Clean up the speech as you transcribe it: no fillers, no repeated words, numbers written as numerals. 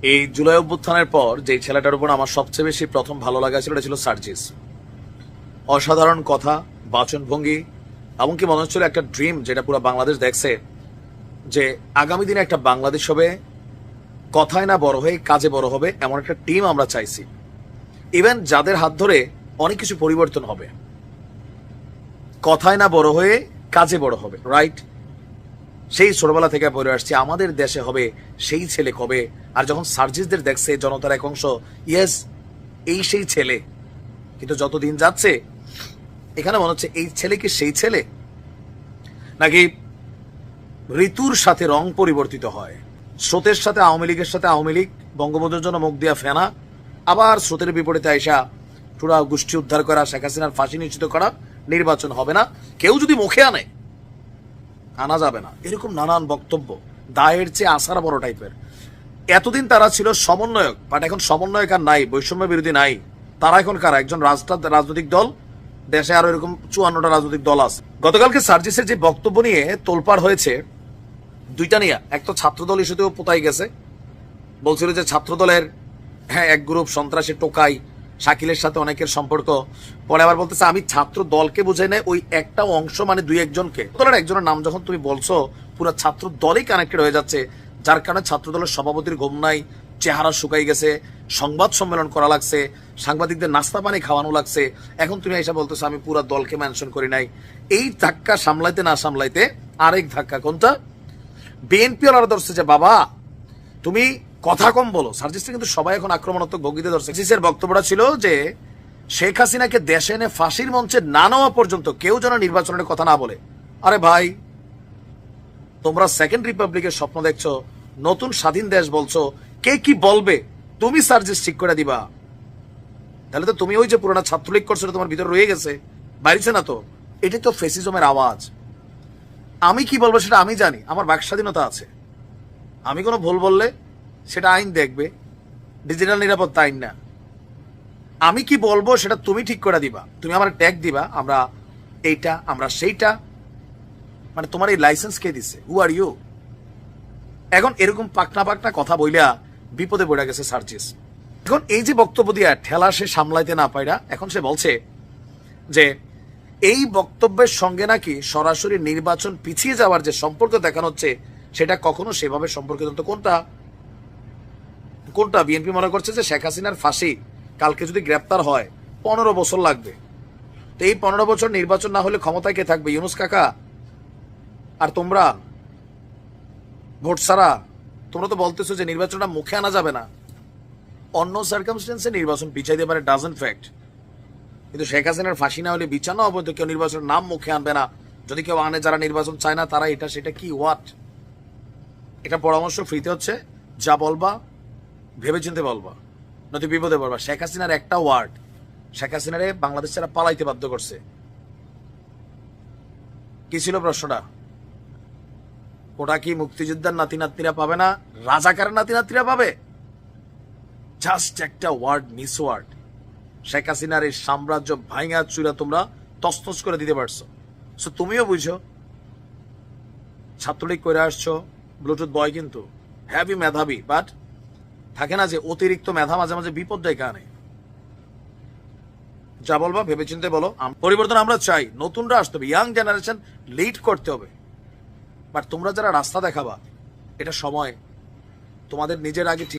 এই জুলাই অভ্যুত্থানের পর যে ছেলেটার উপর আমার সবচেয়ে বেশি প্রথম ভালো লাগা ছিল এটা ছিল সার্জিস। অসাধারণ কথা, বাচনভঙ্গি, এমনকি মনে হচ্ছিল একটা ড্রিম যেটা পুরো বাংলাদেশ দেখছে, যে আগামী দিনে একটা বাংলাদেশ হবে কথায় না বড় হয়ে কাজে বড় হবে, এমন একটা টিম আমরা চাইছি। ইভেন যাদের হাত ধরে অনেক কিছু পরিবর্তন হবে, কথায় না বড় হয়ে কাজে বড় হবে, রাইট? সেই ছোটবেলা থেকে পড়ে আসছি আমাদের দেশে হবে সেই ছেলে কবে। আর যখন সার্জিসদের দেখছে জনতার এক অংশ, ইয়েস এই সেই ছেলে। কিন্তু যত দিন যাচ্ছে এখানে মনে হচ্ছে এই ছেলে কি সেই ছেলে, নাকি ঋতুর সাথে রং পরিবর্তিত হয়। স্রোতের সাথে আওয়ামী লীগের সাথে আওয়ামী লীগ, বঙ্গবন্ধুর জন্য মুখ দিয়া ফেনা, আবার স্রোতের বিপরীতে আইসা পুরা গোষ্ঠী উদ্ধার করা, শেখ হাসিনার ফাঁসি নিশ্চিত করা, নির্বাচন হবে না, কেউ যদি মুখে আনে আনা যাবে না, এরকম নানান বক্তব্য, দায়ের চেয়ে আসার বড় টাইপের। এতদিন তারা ছিল সমন্বয়ক, বাট এখন সমন্বয়ক আর নাই, বৈষম্য বিরোধী নাই। তারা এখন কারা? একজন রাজনৈতিক দল, দেশে আরো এরকম 54টা রাজনৈতিক দল আছে। গতকালকে সার্জিসের যে বক্তব্য নিয়ে তোলপাড় হয়েছে দুইটা নিয়ে, এক তো ছাত্রদল ইস্যুতেও পোতাই গেছে, বলছিল যে ছাত্রদলের এক গ্রুপ সন্ত্রাসী টোকাই, শাকিলের সাথে অনেকের সম্পর্ক। পরে আবার বলতেছে আমি ছাত্র দলকে বুঝাই নাই, ওই একটা অংশ মানে দুই একজনকে, দলের একজনের নাম যখন তুমি বলছো পুরো ছাত্র দলই কানেক্টেড হয়ে যাচ্ছে, যার কারণে ছাত্র দলের সভাপতির ঘুম নাই, চেহারা শুকাই গেছে, সংবাদ সম্মেলন করা লাগছে, সাংবাদিকদের নাস্তা পানি খাওয়ানো লাগছে। এখন তুমি এসে বলতেছো আমি পুরো দলকে মেনশন করি নাই। এই ধাক্কা সামলাইতে না সামলাইতে আরেক ধাক্কা, কোনটা? বিএনপি ওরা ধরছে যে বাবা তুমি কথা কম বলো। সার্জিসটা কিন্তু সবাই এখন আক্রমণাত্মক ভঙ্গিতে ধরছে। সার্জিসের বক্তব্যটা ছিল যে শেখ হাসিনাকে দেশে এনে ফাঁসির মঞ্চে না নেওয়া পর্যন্ত কেউ যেন নির্বাচনের কথা না বলে। আরে ভাই, তোমরা সেকেন্ড রিপাবলিকের স্বপ্ন দেখছো, নতুন স্বাধীন দেশ বলছো, কে কি বলবে তুমি সার্জিস ঠিক করে দিবা? তাহলে তো তুমি ওই যে পুরোনো ছাত্রলীগ করছো তোমার ভিতরে রয়ে গেছে, বাইরেছে না তো। এটাই তো ফেসিজমের আওয়াজ। আমি কি বলবো সেটা আমি জানি, আমার বাক স্বাধীনতা আছে। আমি কোনো ভুল বললে সেটা আইন দেখবে, ডিজিটাল নিরাপত্তা আইন না। আমি কি বলবো সেটা তুমি ঠিক করে দিবা, তুমি আমার ট্যাগ দিবা, আমরা এইটা আমরা সেইটা। মানে তোমার এই লাইসেন্স কে দিছে? হু আর ইউ? এখন এরকম পাকনা পাকনা কথা বইলা বিপদে পড়ে গেছে সার্জিস। এখন এই যে বক্তব্য দিয়া ঠেলা সে সামলাইতে না পাইরা এখন সে বলছে যে এই বক্তব্যের সঙ্গে নাকি সরাসরি নির্বাচন পিছিয়ে যাওয়ার যে সম্পর্ক দেখানো হচ্ছে সেটা কখনো সেভাবে সম্পর্কিত। কোনটা কোনটা? বিএনপি মনে করছে যে শেখ হাসিনার ফাঁসি কালকে যদি গ্রেপ্তার হয় 15 বছর লাগবে। তো এই 15 বছর নির্বাচন না হলে ক্ষমতায় কে থাকবে? ইউনুস কাকা আর তোমরা ভোট ছাড়া। তোমরা তো বলতেছো যে নির্বাচনটা মুখে আনা যাবে না, অন্য সার্কামস্টেন্সে নির্বাচন পিছাই দিতে পারে, ডাজন্ট ফ্যাক্ট। কিন্তু শেখ হাসিনার ফাঁসি না হলে বিচার না হবে তো কেউ নির্বাচনের নাম মুখে আনবে না। যদি কেউ আনে, যারা নির্বাচন চায় না তারা এটা সেটা কি হোয়াট? এটা পরামর্শ ফ্রিতে হচ্ছে, যা বলবা ভেবে চিনতে বলবা, নয়তো বিপদে পড়বা। শেখ হাসিনার একটা ওয়ার্ড শেখ হাসিনারে বাংলাদেশ ছাড়া পালাইতে বাধ্য করছে। কি ছিল প্রশ্নটা? ওটা কি মুক্তিযোদ্ধার নাতি নাতনিরা পাবে না, রাজাকারের নাতি নাতনিরা পাবে? জাস্ট একটা ওয়ার্ড, মিস ওয়ার্ড, শেখ হাসিনার এই সাম্রাজ্য ভাঙা চুরা তোমরা তছনছ করে দিতে পারছো। সো তুমিও বুঝো, ছাত্রলীগ করে আসছো, ব্লুটুথ বয় কিন্তু হ্যাভি মেধাবী, বাট থাকে না যে অতিরিক্ত মেধা মাঝে মাঝে বিপদ ডেকে আনে। যা বলবা ভেবে চিনতে বলো। পরিবর্তন আমরা চাই, নতুনরা আসতে হবে, ইয়াং জেনারেশন লিড করতে হবে। বাট তোমরা যারা রাস্তা দেখাবা, এটা সময় তোমাদের নিজের আগে ঠিক